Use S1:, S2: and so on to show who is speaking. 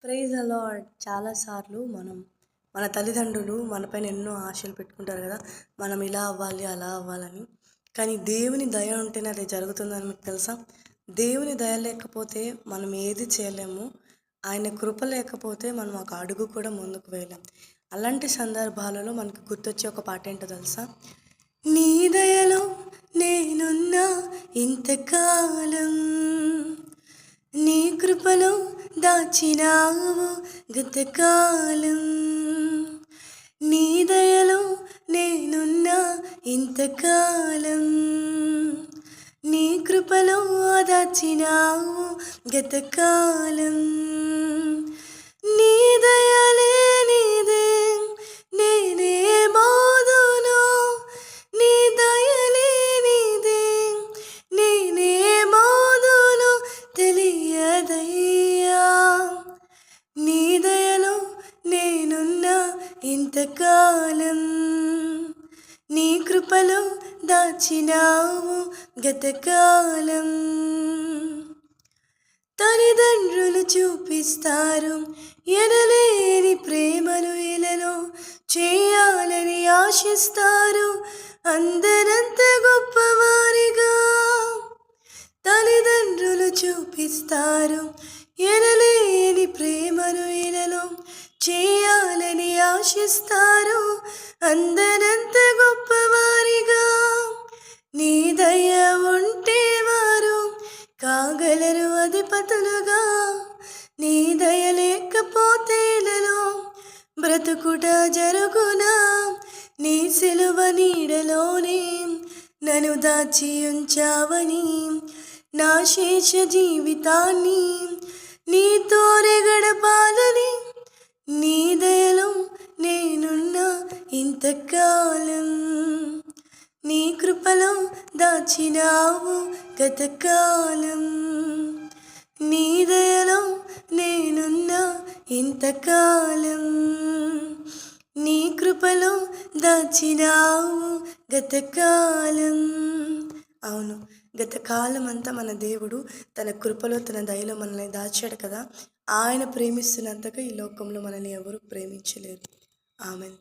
S1: Praise the lord. చాలాసార్లు మన తల్లిదండ్రులు మనపైన ఎన్నో ఆశలు పెట్టుకుంటారు కదా, మనం ఇలా అవ్వాలి అలా అవ్వాలని. కానీ దేవుని దయ ఉంటేనే అది జరుగుతుందని మీకు తెలుసా? దేవుని దయ లేకపోతే మనం ఏది చేయలేము. ఆయన కృప లేకపోతే మనం ఒక అడుగు కూడా ముందుకు వేయలేం. అలాంటి సందర్భాలలో మనకు గుర్తొచ్చే ఒక పాట ఏంటో తెలుసా? నీ దయలో నేనున్నా ఇంతకాలం, నీ కృపలో దాచినావు గతకాలం. నీ దయలో నేనున్నా ఇంతకాలం, నీ కృపలో దాచినావు గతకాలం. నీ దయలే నీదే నేనే మోదును, నీ దయలే నీదే నేనే మోదును తెలియదయ్యా. నీ దయలో నేనున్నా ఇంతకాలం, నీ కృపలో దాచినావు గతకాలం. తల్లిదండ్రులు చూపిస్తారు ఎనలేని ప్రేమను ఇలలో చేయాలని ఆశిస్తారు అందరంత గొప్పవారిగా. తల్లిదండ్రులు చూపిస్తారు ఎనలేని ప్రేమను ఇలలో చేయాలని ఆశిస్తారు అందరంత గొప్పవారిగా. నీ దయ ఉంటే వారు కాగలరు అధిపతులుగా, నీ దయ లేకపోతే ఇలలో బ్రతుకుట జరుగునా. నీ సిలువ నీడలోనే నన్ను దాచి ఉంచావని, నా శేష జీవితాన్ని నీతోనే గడపాలని. నీ దయలో నేనున్నా ఇంతకాలం, నీ కృపలో దాచినావు గతకాలం. నీ దయలో నేనున్నా ఇంతకాలం, నీ కృపలో దాచినావు గతకాలం. అవును, గతకాలం అంతా మన దేవుడు తన కృపలో తన దయలో మనల్ని దాచాడు కదా. ఆయన ప్రేమిస్తున్నంతగా ఈ లోకంలో మనల్ని ఎవరు ప్రేమించలేరు. ఆమెన్.